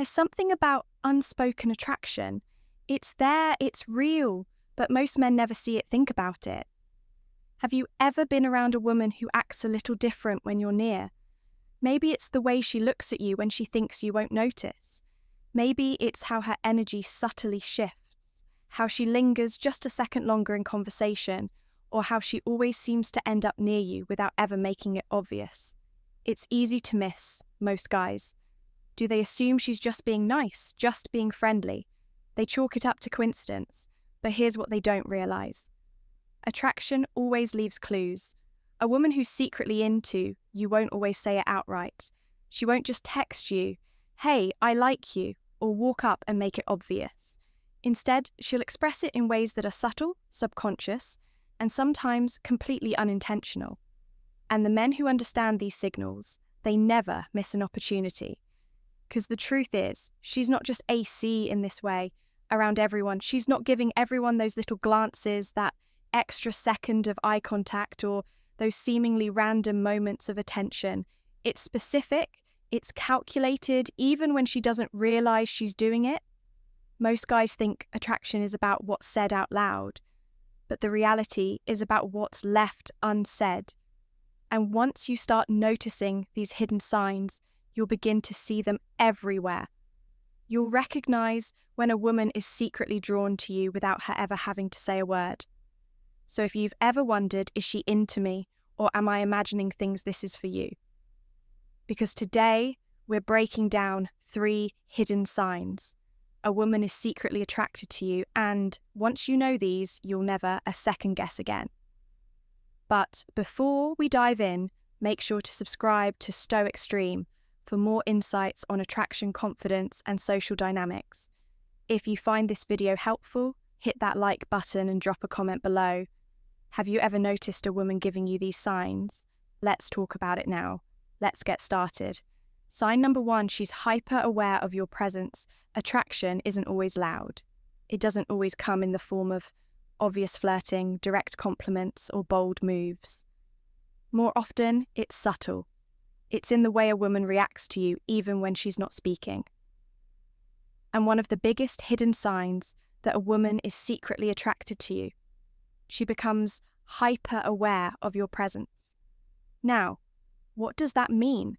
There's something about unspoken attraction. It's there, it's real, but most men never see it, think about it. Have you ever been around a woman who acts a little different when you're near? Maybe it's the way she looks at you when she thinks you won't notice. Maybe it's how her energy subtly shifts, how she lingers just a second longer in conversation, or how she always seems to end up near you without ever making it obvious. It's easy to miss, most guys. Do they assume she's just being nice, just being friendly? They chalk it up to coincidence, but here's what they don't realize. Attraction always leaves clues. A woman who's secretly into you won't always say it outright. She won't just text you, "Hey, I like you," or walk up and make it obvious. Instead, she'll express it in ways that are subtle, subconscious, and sometimes completely unintentional. And the men who understand these signals, they never miss an opportunity. Because the truth is, she's not just AC in this way around everyone. She's not giving everyone those little glances, that extra second of eye contact, or those seemingly random moments of attention. It's specific, it's calculated, even when she doesn't realize she's doing it. Most guys think attraction is about what's said out loud, but the reality is about what's left unsaid. And once you start noticing these hidden signs, you'll begin to see them everywhere. You'll recognize when a woman is secretly drawn to you without her ever having to say a word. So if you've ever wondered, is she into me, or am I imagining things, this is for you. Because today, we're breaking down 3 hidden signs. A woman is secretly attracted to you, and once you know these, you'll never a second guess again. But before we dive in, make sure to subscribe to Stoic Stream for more insights on attraction, confidence, and social dynamics. If you find this video helpful, hit that like button and drop a comment below. Have you ever noticed a woman giving you these signs? Let's talk about it now. Let's get started. Sign number 1, she's hyper aware of your presence. Attraction isn't always loud. It doesn't always come in the form of obvious flirting, direct compliments, or bold moves. More often, it's subtle. It's in the way a woman reacts to you even when she's not speaking. And one of the biggest hidden signs that a woman is secretly attracted to you, she becomes hyper aware of your presence. Now, what does that mean?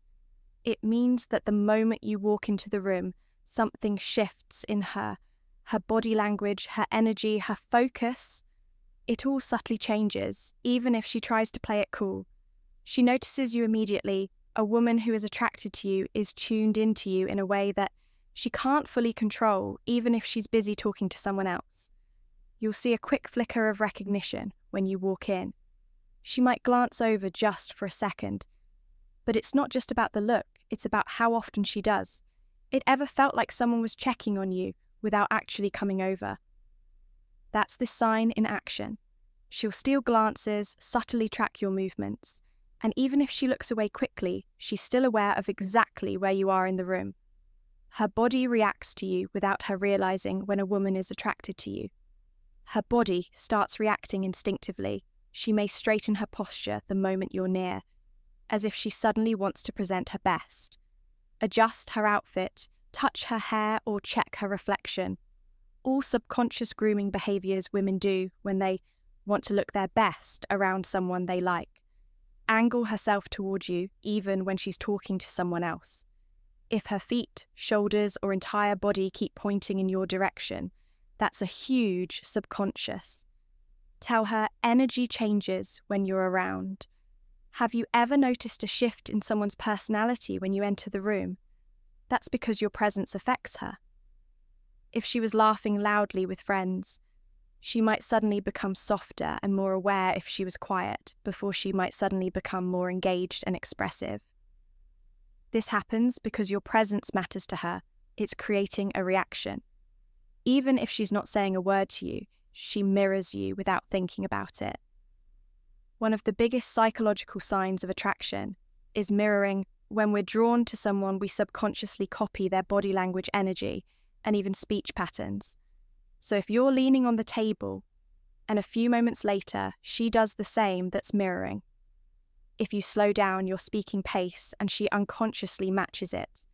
It means that the moment you walk into the room, something shifts in her body language, her energy, her focus. It all subtly changes, even if she tries to play it cool. She notices you immediately. A woman who is attracted to you is tuned into you in a way that she can't fully control, even if she's busy talking to someone else. You'll see a quick flicker of recognition when you walk in. She might glance over just for a second. But it's not just about the look, it's about how often she does. It ever felt like someone was checking on you without actually coming over. That's this sign in action. She'll steal glances, subtly track your movements, and even if she looks away quickly, she's still aware of exactly where you are in the room. Her body reacts to you without her realizing when a woman is attracted to you. Her body starts reacting instinctively. She may straighten her posture the moment you're near, as if she suddenly wants to present her best. Adjust her outfit, touch her hair, or check her reflection. All subconscious grooming behaviors women do when they want to look their best around someone they like. Angle herself toward you even when she's talking to someone else. If her feet, shoulders, or entire body keep pointing in your direction, that's a huge subconscious. Tell her energy changes when you're around. Have you ever noticed a shift in someone's personality when you enter the room? That's because your presence affects her. If she was laughing loudly with friends, she might suddenly become softer and more aware if she was quiet, before she might suddenly become more engaged and expressive. This happens because your presence matters to her. It's creating a reaction. Even if she's not saying a word to you, she mirrors you without thinking about it. One of the biggest psychological signs of attraction is mirroring. When we're drawn to someone, we subconsciously copy their body language, energy, and even speech patterns. So if you're leaning on the table and a few moments later she does the same, that's mirroring. If you slow down your speaking pace and she unconsciously matches it,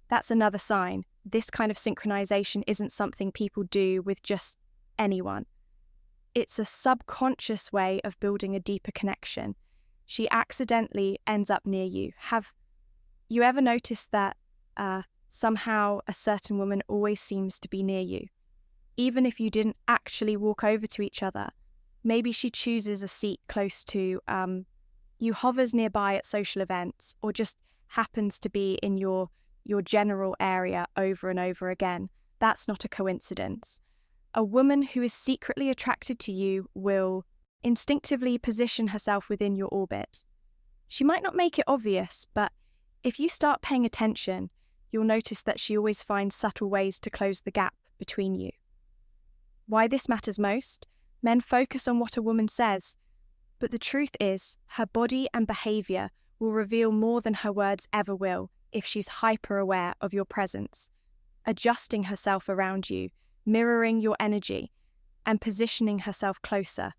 that's another sign. this kind of synchronization isn't something people do with just anyone. It's a subconscious way of building a deeper connection. She accidentally ends up near you. Have you ever noticed that somehow a certain woman always seems to be near you? Even if you didn't actually walk over to each other, maybe she chooses a seat close to you, hovers nearby at social events, or just happens to be in your general area over and over again. That's not a coincidence. A woman who is secretly attracted to you will instinctively position herself within your orbit. She might not make it obvious, but if you start paying attention, you'll notice that she always finds subtle ways to close the gap between you. Why this matters most? Men focus on what a woman says, but the truth is, her body and behaviour will reveal more than her words ever will if she's hyper-aware of your presence, adjusting herself around you, mirroring your energy, and positioning herself closer.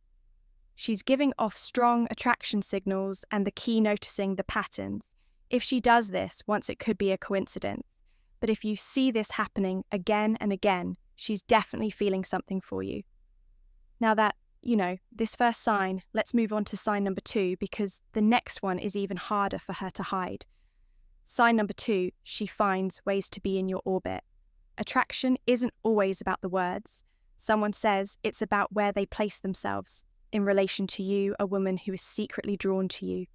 She's giving off strong attraction signals, and the key noticing the patterns. If she does this, once it could be a coincidence, but if you see this happening again and again, she's definitely feeling something for you. Now that, this first sign, let's move on to sign number 2, because the next one is even harder for her to hide. Sign number 2, she finds ways to be in your orbit. Attraction isn't always about the words. Someone says it's about where they place themselves. In relation to you, a woman who is secretly drawn to you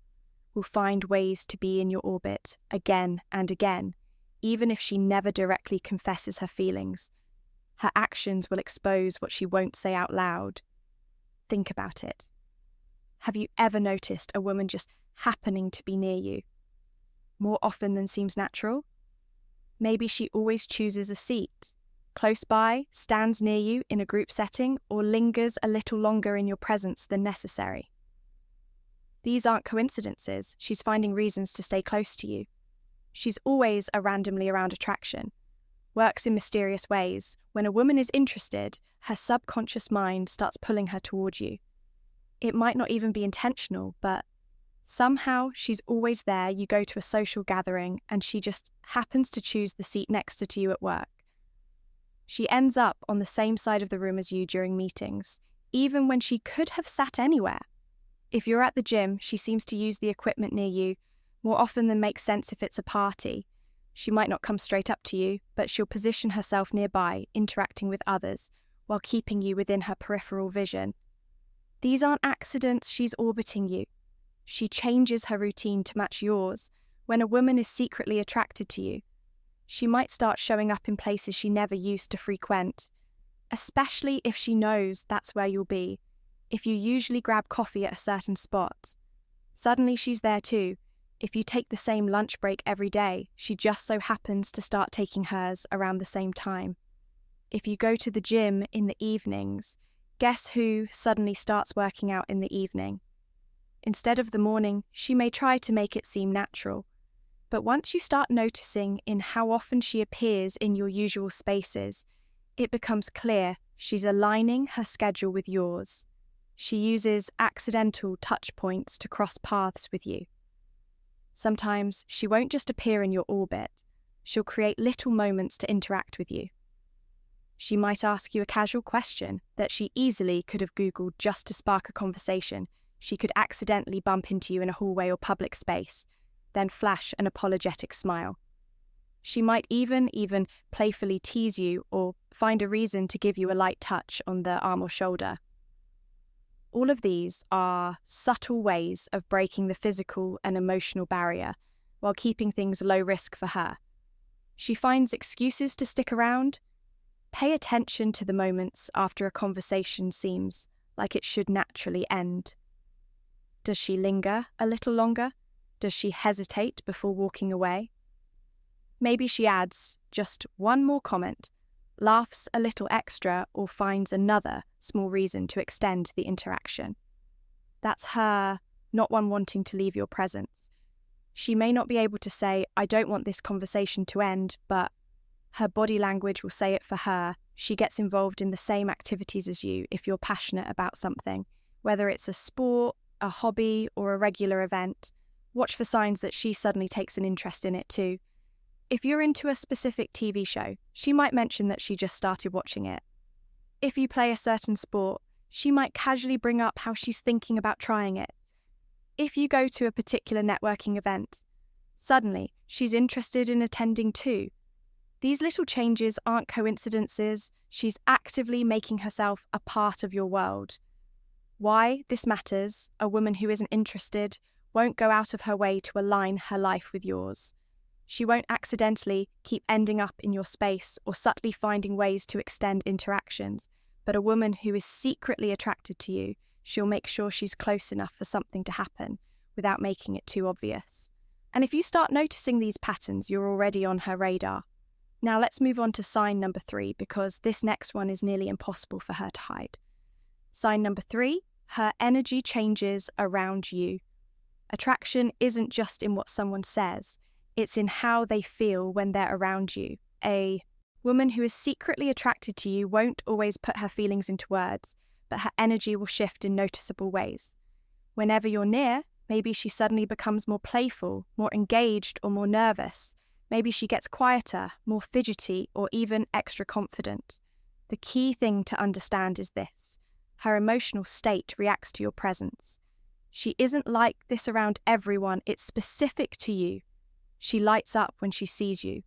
will find ways to be in your orbit again and again, even if she never directly confesses her feelings. Her actions will expose what she won't say out loud. Think about it. Have you ever noticed a woman just happening to be near you? More often than seems natural? Maybe she always chooses a seat close by, stands near you in a group setting, or lingers a little longer in your presence than necessary. These aren't coincidences. She's finding reasons to stay close to you. She's always a randomly around attraction. Works in mysterious ways. When a woman is interested, her subconscious mind starts pulling her towards you. It might not even be intentional, but somehow she's always there. You go to a social gathering and she just happens to choose the seat next to you at work. She ends up on the same side of the room as you during meetings, even when she could have sat anywhere. If you're at the gym, she seems to use the equipment near you more often than makes sense if it's a party. She might not come straight up to you, but she'll position herself nearby, interacting with others, while keeping you within her peripheral vision. These aren't accidents, she's orbiting you. She changes her routine to match yours. When a woman is secretly attracted to you, she might start showing up in places she never used to frequent, especially if she knows that's where you'll be. If you usually grab coffee at a certain spot, suddenly she's there too. If you take the same lunch break every day, she just so happens to start taking hers around the same time. If you go to the gym in the evenings, guess who suddenly starts working out in the evening? Instead of the morning, she may try to make it seem natural. But once you start noticing in how often she appears in your usual spaces, it becomes clear she's aligning her schedule with yours. She uses accidental touch points to cross paths with you. Sometimes she won't just appear in your orbit, she'll create little moments to interact with you. She might ask you a casual question that she easily could have Googled just to spark a conversation. She could accidentally bump into you in a hallway or public space, then flash an apologetic smile. She might even playfully tease you or find a reason to give you a light touch on the arm or shoulder. All of these are subtle ways of breaking the physical and emotional barrier while keeping things low risk for her. She finds excuses to stick around. Pay attention to the moments after a conversation seems like it should naturally end. Does she linger a little longer? Does she hesitate before walking away? Maybe she adds just one more comment, laughs a little extra, or finds another small reason to extend the interaction. That's her not wanting to leave your presence. She may not be able to say, "I don't want this conversation to end," but her body language will say it for her. She gets involved in the same activities as you if you're passionate about something, whether it's a sport, a hobby, or a regular event. Watch for signs that she suddenly takes an interest in it too. If you're into a specific TV show, she might mention that she just started watching it. If you play a certain sport, she might casually bring up how she's thinking about trying it. If you go to a particular networking event, suddenly she's interested in attending too. These little changes aren't coincidences. She's actively making herself a part of your world. Why this matters: a woman who isn't interested won't go out of her way to align her life with yours. She won't accidentally keep ending up in your space or subtly finding ways to extend interactions, but a woman who is secretly attracted to you, she'll make sure she's close enough for something to happen without making it too obvious. And if you start noticing these patterns, you're already on her radar. Now let's move on to sign number 3, because this next one is nearly impossible for her to hide. Sign number 3, her energy changes around you. Attraction isn't just in what someone says, it's in how they feel when they're around you. A woman who is secretly attracted to you won't always put her feelings into words, but her energy will shift in noticeable ways. Whenever you're near, maybe she suddenly becomes more playful, more engaged, or more nervous. Maybe she gets quieter, more fidgety, or even extra confident. The key thing to understand is this: her emotional state reacts to your presence. She isn't like this around everyone, it's specific to you. She lights up when she sees you.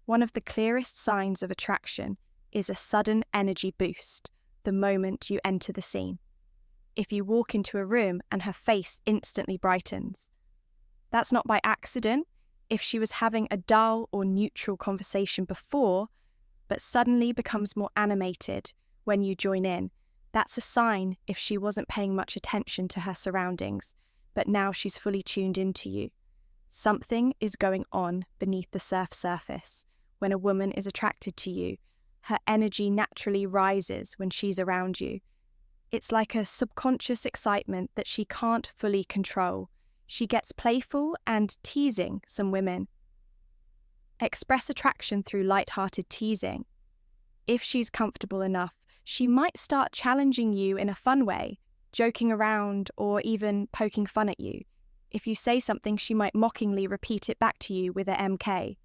One of the clearest signs of attraction is a sudden energy boost the moment you enter the scene. If you walk into a room and her face instantly brightens, that's not by accident. If she was having a dull or neutral conversation before, but suddenly becomes more animated when you join in, that's a sign if she wasn't paying much attention to her surroundings, but now she's fully tuned into you. Something is going on beneath the surface. When a woman is attracted to you, her energy naturally rises when she's around you. It's like a subconscious excitement that she can't fully control. She gets playful and teasing. Some women express attraction through light-hearted teasing. If she's comfortable enough, she might start challenging you in a fun way, joking around or even poking fun at you. If you say something, she might mockingly repeat it back to you with a MK.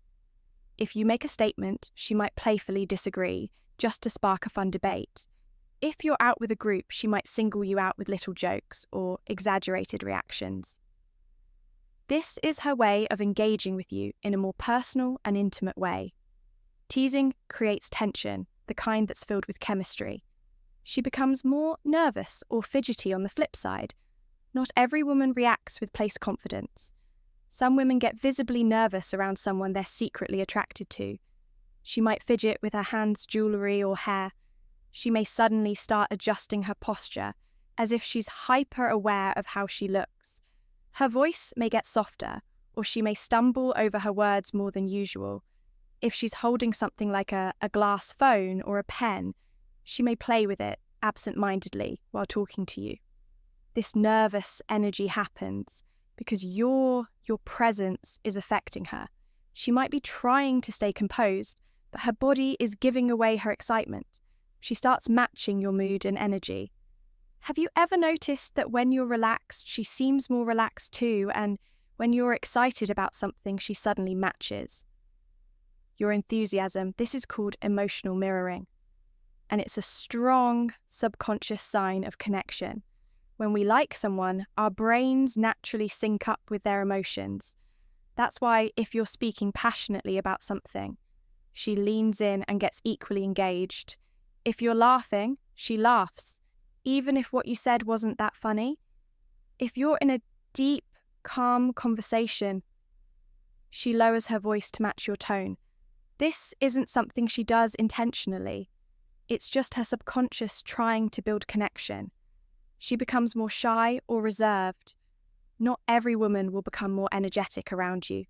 If you make a statement, she might playfully disagree, just to spark a fun debate. If you're out with a group, she might single you out with little jokes or exaggerated reactions. This is her way of engaging with you in a more personal and intimate way. Teasing creates tension, the kind that's filled with chemistry. She becomes more nervous or fidgety on the flip side. Not every woman reacts with placed confidence. Some women get visibly nervous around someone they're secretly attracted to. She might fidget with her hands, jewellery, or hair. She may suddenly start adjusting her posture, as if she's hyper-aware of how she looks. Her voice may get softer, or she may stumble over her words more than usual. If she's holding something like a glass phone or a pen, she may play with it absent-mindedly while talking to you. This nervous energy happens because your presence is affecting her. She might be trying to stay composed, but her body is giving away her excitement. She starts matching your mood and energy. Have you ever noticed that when you're relaxed, she seems more relaxed too, and when you're excited about something, she suddenly matches? Your enthusiasm, this is called emotional mirroring, and it's a strong subconscious sign of connection. When we like someone, our brains naturally sync up with their emotions. That's why if you're speaking passionately about something, she leans in and gets equally engaged. If you're laughing, she laughs, even if what you said wasn't that funny. If you're in a deep, calm conversation, she lowers her voice to match your tone. This isn't something she does intentionally. It's just her subconscious trying to build connection. She becomes more shy or reserved. Not every woman will become more energetic around you.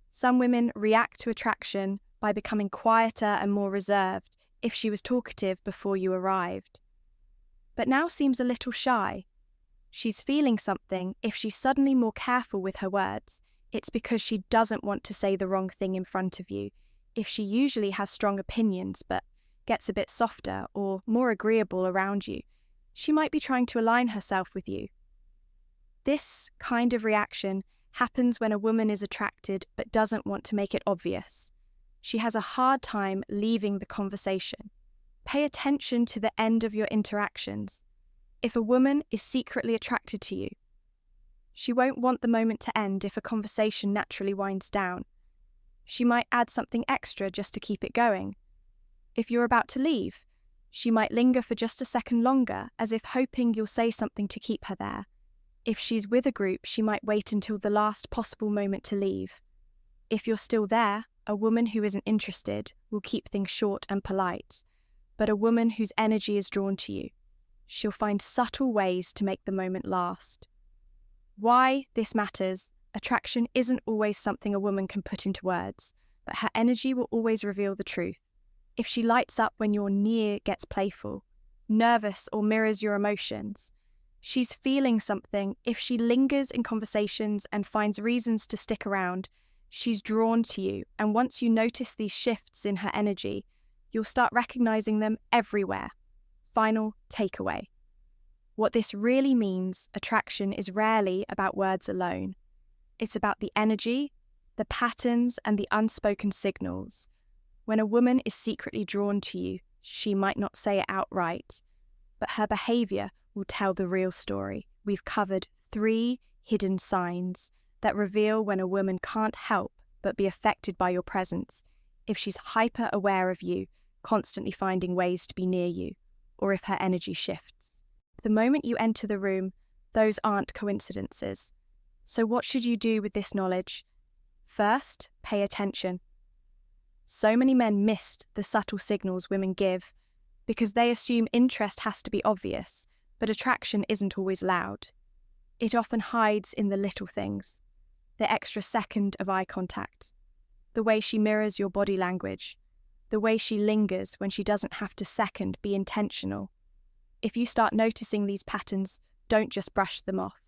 Some women react to attraction by becoming quieter and more reserved if she was talkative before you arrived, but now seems a little shy. She's feeling something. If she's suddenly more careful with her words, it's because she doesn't want to say the wrong thing in front of you. If she usually has strong opinions but gets a bit softer or more agreeable around you, she might be trying to align herself with you. This kind of reaction happens when a woman is attracted but doesn't want to make it obvious. She has a hard time leaving the conversation. Pay attention to the end of your interactions. If a woman is secretly attracted to you, she won't want the moment to end if a conversation naturally winds down. She might add something extra just to keep it going. If you're about to leave, she might linger for just a second longer, as if hoping you'll say something to keep her there. If she's with a group, she might wait until the last possible moment to leave. If you're still there, a woman who isn't interested will keep things short and polite. But a woman whose energy is drawn to you, she'll find subtle ways to make the moment last. Why this matters: attraction isn't always something a woman can put into words, but her energy will always reveal the truth. If she lights up when your near gets playful, nervous, or mirrors your emotions, she's feeling something. If she lingers in conversations and finds reasons to stick around, she's drawn to you. And once you notice these shifts in her energy, you'll start recognizing them everywhere. Final takeaway. What this really means: attraction is rarely about words alone. It's about the energy, the patterns, and the unspoken signals. When a woman is secretly drawn to you, she might not say it outright, but her behavior will tell the real story. We've covered 3 hidden signs that reveal when a woman can't help but be affected by your presence: if she's hyper aware of you, constantly finding ways to be near you, or if her energy shifts. The moment you enter the room, those aren't coincidences. So what should you do with this knowledge? First, pay attention. So many men missed the subtle signals women give because they assume interest has to be obvious, but attraction isn't always loud. It often hides in the little things: the extra second of eye contact, the way she mirrors your body language, the way she lingers when she doesn't have to second be intentional. If you start noticing these patterns, don't just brush them off.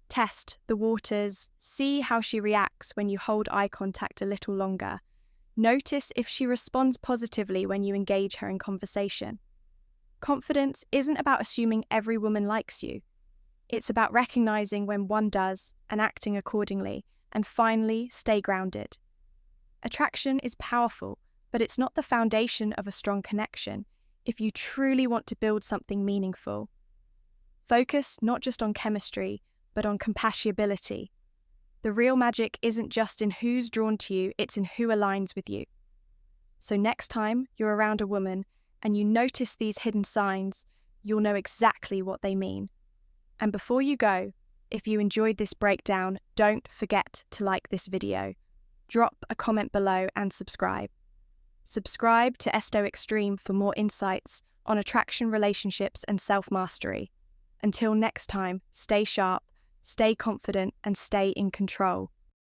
Test the waters, see how she reacts when you hold eye contact a little longer. Notice if she responds positively when you engage her in conversation. Confidence isn't about assuming every woman likes you. It's about recognizing when one does and acting accordingly. And finally, stay grounded. Attraction is powerful, but it's not the foundation of a strong connection. If you truly want to build something meaningful, focus not just on chemistry, but on compatibility. The real magic isn't just in who's drawn to you, it's in who aligns with you. So next time you're around a woman and you notice these hidden signs, you'll know exactly what they mean. And before you go, if you enjoyed this breakdown, don't forget to like this video, drop a comment below and subscribe. Subscribe to Stoic Stream for more insights on attraction, relationships, and self-mastery. Until next time, stay sharp, stay confident, and stay in control.